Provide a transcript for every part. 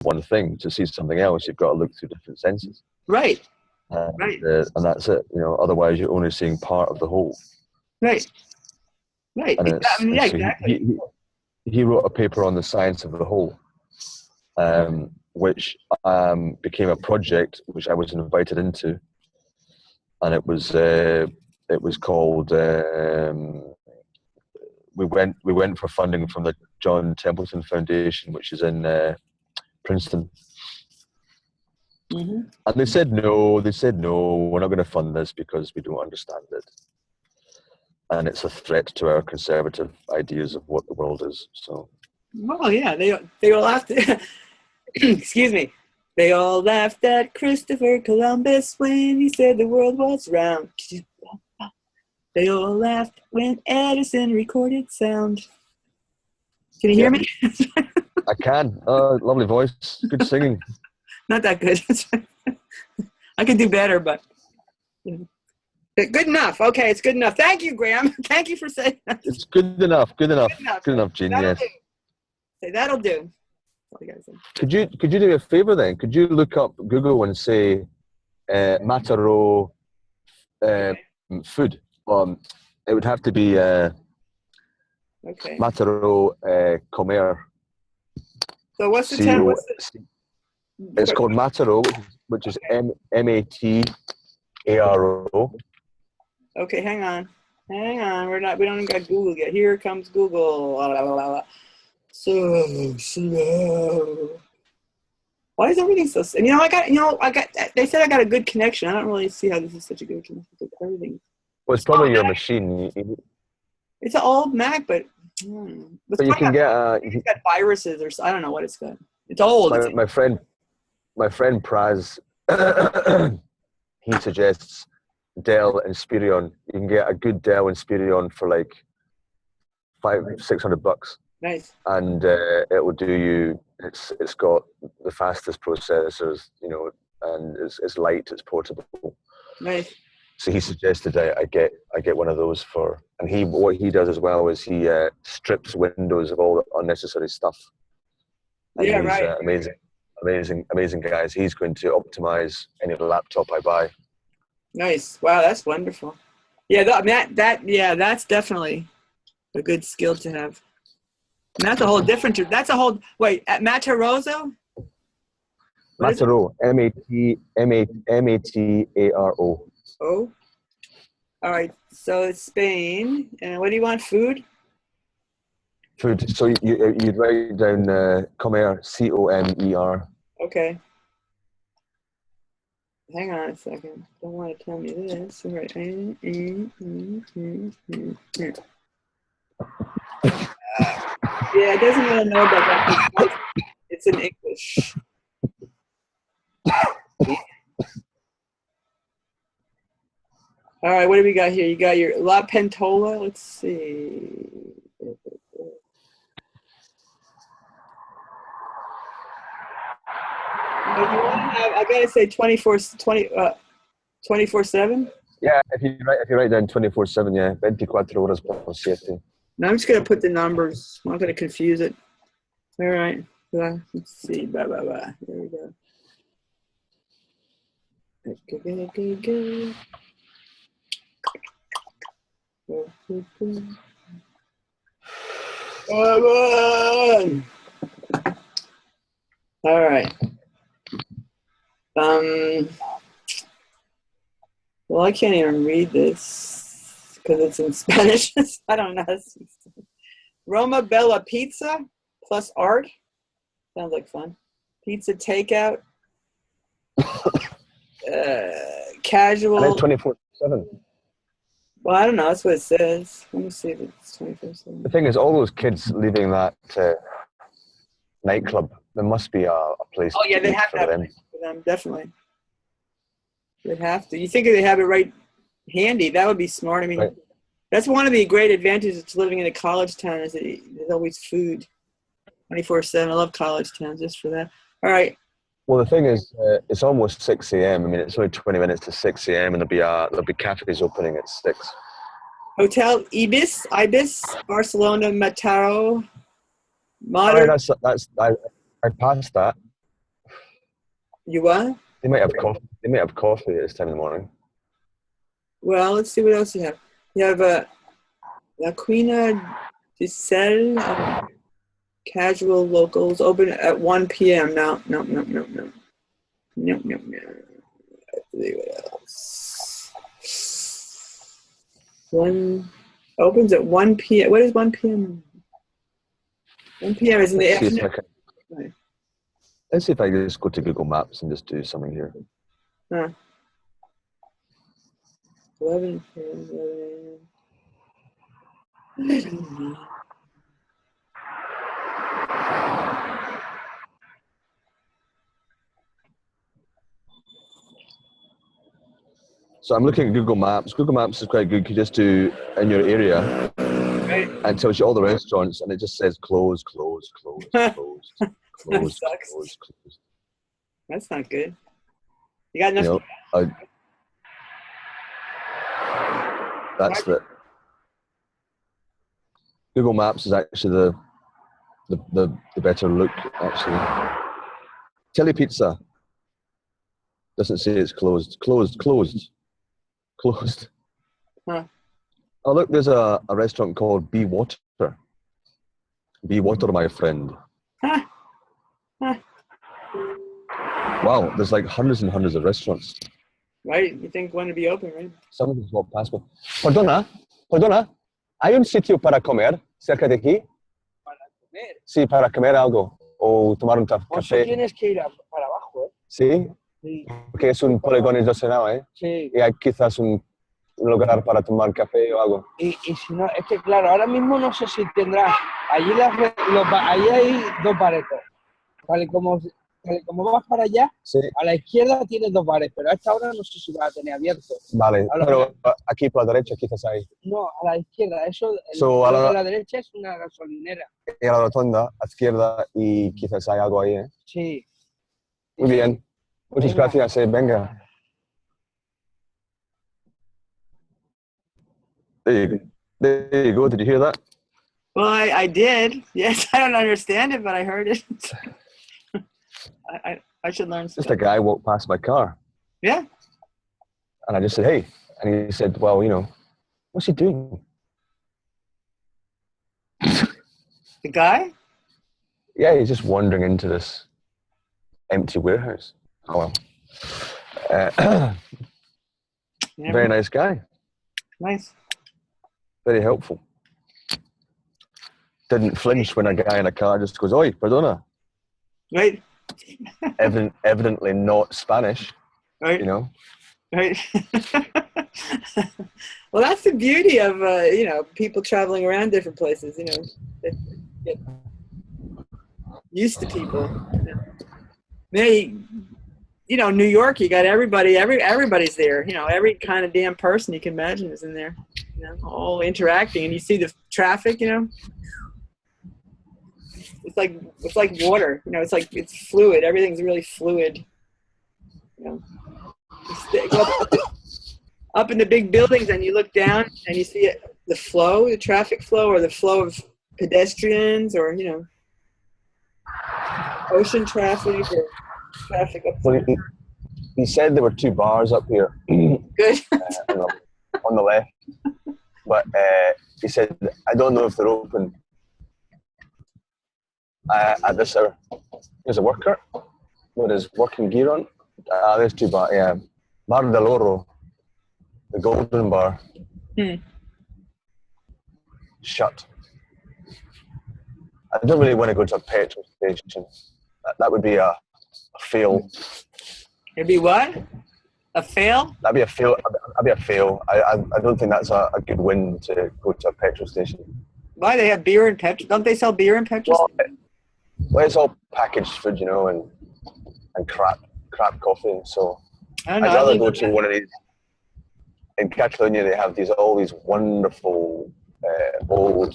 one thing. To see something else, you've got to look through different senses. Right. Right. And that's it. Otherwise you're only seeing part of the whole. Right. Right. And Exactly. He wrote a paper on the science of the whole, which became a project which I was invited into, and it was called. We went for funding from the John Templeton Foundation, which is in Princeton. Mm-hmm. And they said no, we're not going to fund this because we don't understand it. And it's a threat to our conservative ideas of what the world is. So. Well, yeah, they all laughed. Excuse me. They all laughed at Christopher Columbus when he said the world was round. They all laughed when Edison recorded sound. Can you hear me? I can. Lovely voice. Good singing. Not that good. I could do better, but good enough. Okay, it's good enough. Thank you, Graham. Thank you for saying that. It's good enough. Good enough, Gene. Yes. Say that'll do. Could you do me a favor then? Could you look up Google and say Mataro food? It would have to be Mataro Comer. So what's the term? It's called Mataro, which is Mataro. Okay, hang on. We don't even got Google yet. Here comes Google. So slow. Why is everything so slow? They said I got a good connection. I don't really see how this is such a good connection with everything. Well, it's probably your machine. It's an old Mac, but you can get it's got viruses or I don't know what it's got. It's old. My friend Praz, he suggests Dell Inspiron. You can get a good Dell Inspiron for like $500-600. Nice. And it will do you. It's got the fastest processors, and it's light. It's portable. Nice. So he suggested I get one of those what he does as well is he strips Windows of all the unnecessary stuff. And yeah, he's, right. Amazing guys. He's going to optimize any laptop I buy. Nice. Wow, that's wonderful. Yeah, that's definitely a good skill to have. And that's a whole different. Wait, at Matarozo? Mataro, Mataro. Oh. All right. So it's Spain, and what do you want? Food. Food. So you'd write down Comer, Comer. Okay. Hang on a second. Don't want to tell me this. All right. Yeah, it doesn't really know about that. It's in English. All right, what do we got here? You got your La Pentola. Let's see. I gotta say 24/7. Yeah, if you write down 24/7, yeah, 24 horas por 7. Now I'm just gonna put the numbers. I'm not gonna confuse it. All right. Let's see. Blah blah blah. There we go. Go. Come on. All right. Well, I can't even read this because it's in Spanish. I don't know. Roma Bella Pizza plus art. Sounds like fun. Pizza takeout. Casual. 24/7. Well, I don't know. That's what it says. Let me see if it's 24/7. The thing is, all those kids leaving that nightclub, there must be a place. Oh yeah, they have to have a place for them. Definitely. They'd have to. You think if they have it right handy, that would be smart. I mean, right. That's one of the great advantages of living in a college town is that there's always food 24/7. I love college towns just for that. All right. Well, the thing is, it's almost 6 a.m. I mean, it's only 20 minutes to 6 a.m. and there'll be cafes opening at 6. Hotel Ibis, Barcelona, Mataro. Modern. Sorry, I passed that. You what? They might have coffee. They might have coffee at this time in the morning. Well, let's see what else you have. You have La Quina de Sel, casual locals, open at 1 p.m. No. Let's see what else. Opens at 1 p.m. What is 1 p.m.? 1 p.m. is in the afternoon. Let's see if I just go to Google Maps and just do something here. 11 p.m. So I'm looking at Google Maps. Google Maps is quite good. You just do in your area, Right. and it tells you all the restaurants, and it just says closed, closed, closed, closed, closed, sucks. closed. That's not good. You got enough. You know, that's the Google Maps is actually the better look actually. Telly Pizza doesn't say it's closed. Closed. Huh. Oh look, there's a restaurant called Be Water. Be Water, my friend. Huh. Wow, there's like hundreds and hundreds of restaurants. Right? You think one to be open, right? Some of them walk past me. Perdona, ¿hay un sitio para comer cerca de aquí? Para comer. Sí, para comer algo o tomar un café. O sea, tienes que ir para abajo, ¿eh? Sí, Sí. porque es un polígono estacionado, ¿eh? Sí. Y hay quizás un lugar para tomar café o algo. Y si no, es que claro, ahora mismo no sé si tendrás. Allí, allí hay dos bares. Tal y como vas para allá, Sí. a la izquierda tienes dos bares, pero a esta hora no sé si vas a tener abierto. Vale, A la- pero aquí por la derecha quizás hay. No, a la izquierda. Eso, So, a de la derecha es una gasolinera. Y a la rotonda, a la izquierda, y quizás hay algo ahí, ¿eh? Sí. Muy bien. Muchas Venga. gracias, venga. There you go. Did you hear that? Well, I did. Yes, I don't understand it, but I heard it. I should learn Just stuff. a guy walked past my car. Yeah. And I just said, hey. And he said, well, you know, what's he doing? The guy? Yeah, he's just wandering into this empty warehouse. Oh, well. Yeah, Very nice guy. nice. Very helpful. Didn't flinch when a guy in a car just goes, oi, perdona. Right. Evidently not Spanish, Right. you know. Right. Well, that's the beauty of people traveling around different places. You know, they get used to people. New York, you got everybody's there. You know, every kind of damn person you can imagine is in there. You know, all interacting, and you see the traffic. You know, it's like water. You know, it's fluid. Everything's really fluid. You know, you go up in the big buildings, and you look down, and you see the traffic flow, or the flow of pedestrians, or ocean traffic, or traffic up Well, he said there were two bars up here. Good. On the left. But he said, I don't know if they're open at this hour. There's a worker with his working gear on. There's two bars, yeah. Bar del Oro, the golden bar. Shut. I don't really want to go to a petrol station. That would be a fail. It'd be what? A fail? That'd be a fail. I don't think that's a good win to go to a petrol station. Why? They have beer and petrol? Don't they sell beer and petrol? Well, it's all packaged food, you know, and crap coffee. So I don't know. I'd rather go to one of these. In Catalonia, they have all these wonderful old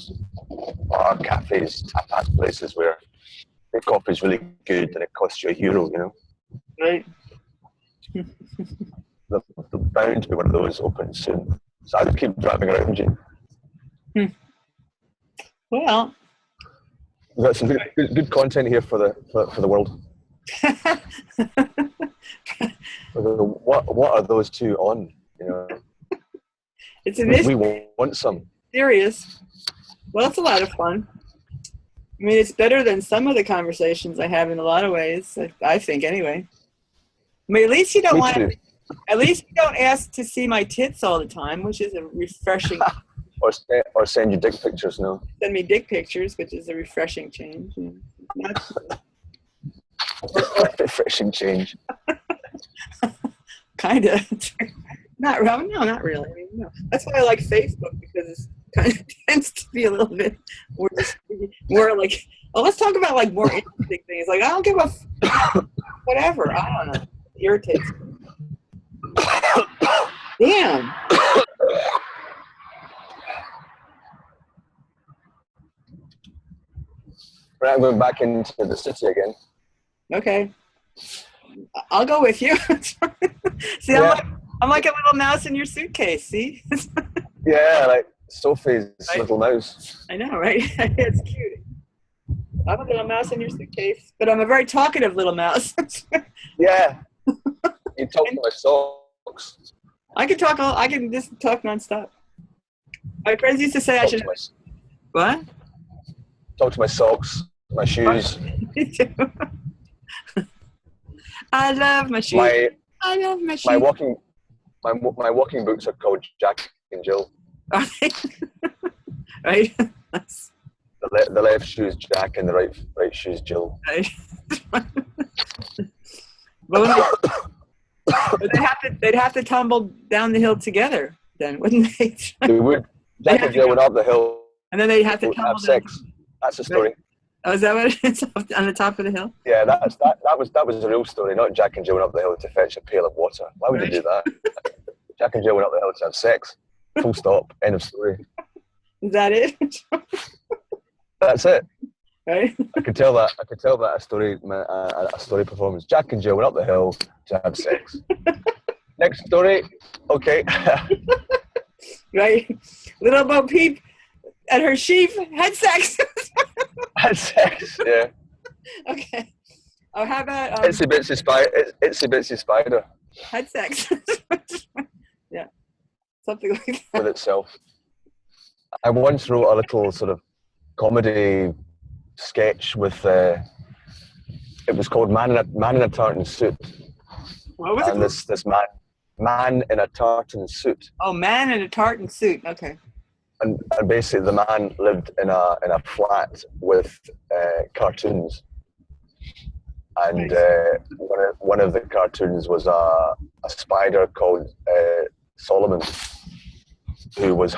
bar cafes, tapas places where the coffee is really good and it costs you €1, you know. Right. They're bound to be one of those open soon. So I'd keep driving around you. Well, We've got some good content here for the world. What are those two on? You know, It's an we issue. want some. Serious. Well, it's a lot of fun. I mean, it's better than some of the conversations I have in a lot of ways. I think, anyway. I mean, at least you don't Me want. too. At least you don't ask to see my tits all the time, which is a refreshing. Or send you dick pictures. No. Send me dick pictures, which is a refreshing change. Not, Refreshing change. kind of. Not really. No, not really. I mean, no. That's why I like Facebook, because it's kind of tends to be a little bit more like, oh, let's talk about like more interesting things. Like, I don't give a whatever. I don't know. It irritates me. Damn. Right, I'm going back into the city again. Okay. I'll go with you. See, Yeah. I'm like a little mouse in your suitcase. See? Yeah, like Sophie's Right. little mouse. I know, right? It's cute. I'm a little mouse in your suitcase, but I'm a very talkative little mouse. Yeah. You talk to my socks. I can just talk nonstop. My friends used to say I Talk should. to my, What? talk to my socks, my shoes. Me too. I love my shoes. I love my shoes. My walking boots are called Jack and Jill. Are they? Right? The left shoe's Jack and the right shoe's Jill. Right. But they'd have to tumble down the hill together then, wouldn't they? They would. Jack and Jill went up the hill. And then they'd have to Have tumble down. sex. That's the story. Oh, is that what it is? On the top of the hill? Yeah, that was the real story. Not Jack and Jill went up the hill to fetch a pail of water. Why would you do that? Jack and Jill went up the hill to have sex. Full stop. End of story. Is that it? That's it. Right? I could tell that a story performance. Jack and Jill went up the hill to have sex. Next story. Okay. Right? Little Bo Peep and her sheep had sex. Had sex. Yeah. Okay. Oh, how about Itsy bitsy spider had sex? Yeah. Something like that. with itself. I once wrote a little sort of comedy sketch with. It was called Man in a Tartan Suit. What was it And called? this man in a tartan suit. Oh, man in a tartan suit. Okay. And basically the man lived in a flat with cartoons. And one of the cartoons was a spider called Solomon, who was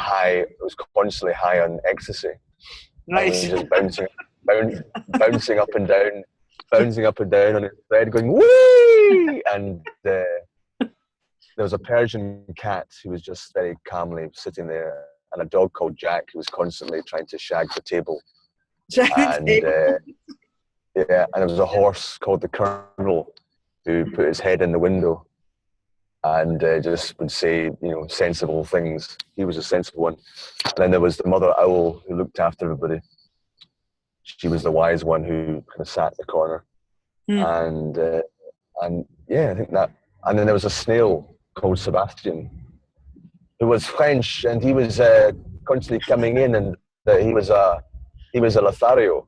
constantly high on ecstasy. Nice. And just bouncing up and down on his bed, going whee! And there was a Persian cat who was just very calmly sitting there, and a dog called Jack who was constantly trying to shag the table. And there was a horse called the Colonel who put his head in the window and just would say, sensible things. He was a sensible one. And then there was the mother owl who looked after everybody. She was the wise one who kind of sat in the corner. And yeah, I think that. And then there was a snail called Sebastian, who was French, and he was constantly coming in, and he was a Lothario.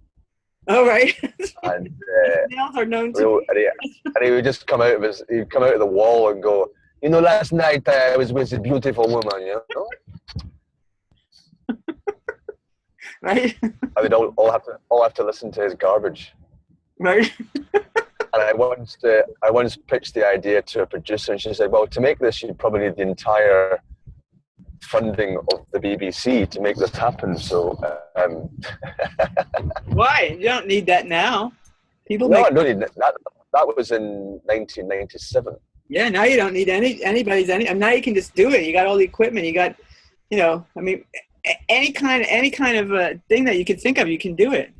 Oh, right. And Snails are known to. and he would just come out of the wall and go, last night I was with a beautiful woman, Right. And they'd all have to listen to his garbage. Right. And I once pitched the idea to a producer, and she said, "Well, to make this, you'd probably need the entire funding of the BBC to make this happen." So, Why? You don't need that now. I don't need that. That was in 1997. Yeah, now you don't need anybody's. And now you can just do it. You got all the equipment. You got, any kind of thing that you can think of, you can do it.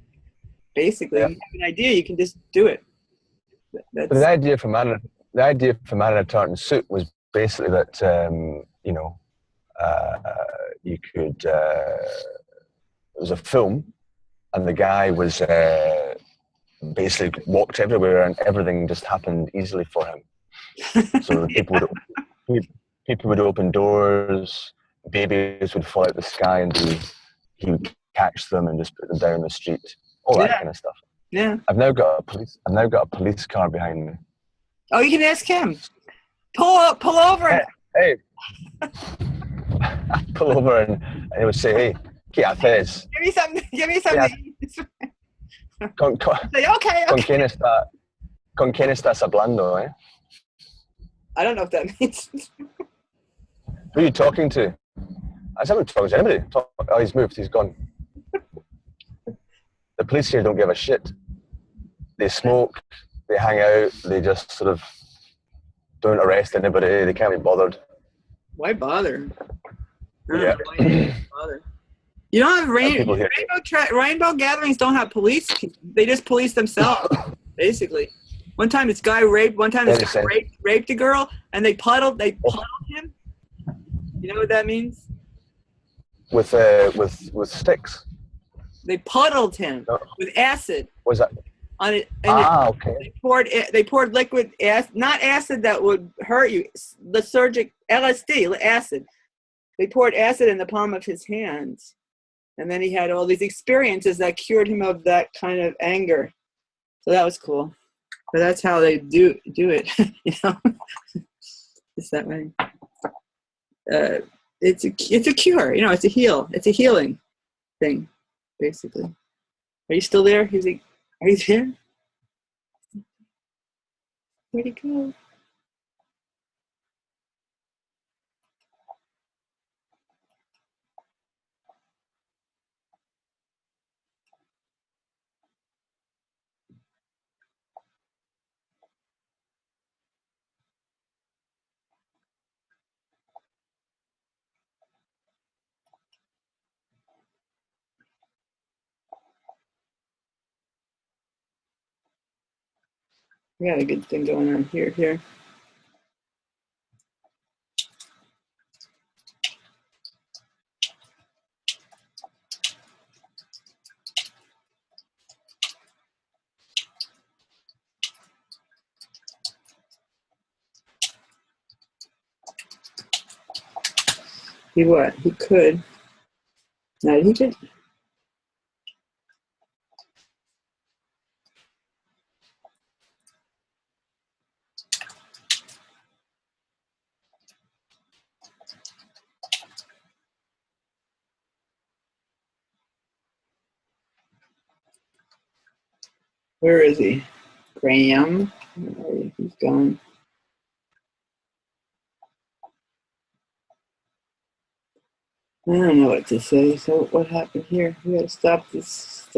Basically, if you have an idea, you can just do it. But the idea for Man in a Tartan Suit was basically that you could. It was a film, and the guy was basically walked everywhere, and everything just happened easily for him. So people would open doors, babies would fall out the sky, and he would catch them and just put them down on the street. All that kind of stuff. Yeah. I've now got a police car behind me. Oh, you can ask him. Pull over. Hey. I pull over and he would say, "Hey, ¿qué haces? Give me something. Say, okay. ¿Con quién estás hablando, eh?" I don't know if that means. Who are you talking to? I said, I'm not talking to anybody. Oh, he's moved. He's gone. The police here don't give a shit. They smoke. They hang out. They just sort of don't arrest anybody. They can't be bothered. Why bother? Yeah. Bother. You don't have rainbow gatherings. Don't have police. They just police themselves, basically. One time this guy raped a girl, and they puddled him. You know what that means? With sticks. They puddled him with acid. Was that? On it. Okay. They poured liquid acid, not acid that would hurt you. Lysergic LSD acid. They poured acid in the palm of his hands, and then he had all these experiences that cured him of that kind of anger. So that was cool. But that's how they do it. You know, it's that way. It's a cure. You know, it's a healing thing, basically. Are you still there? He's like, are you there? Where'd he go? We got a good thing going on here. He what? He could. No, he did. Where is he? Graham? Oh, he's gone. I don't know what to say. So what happened here? We gotta stop this.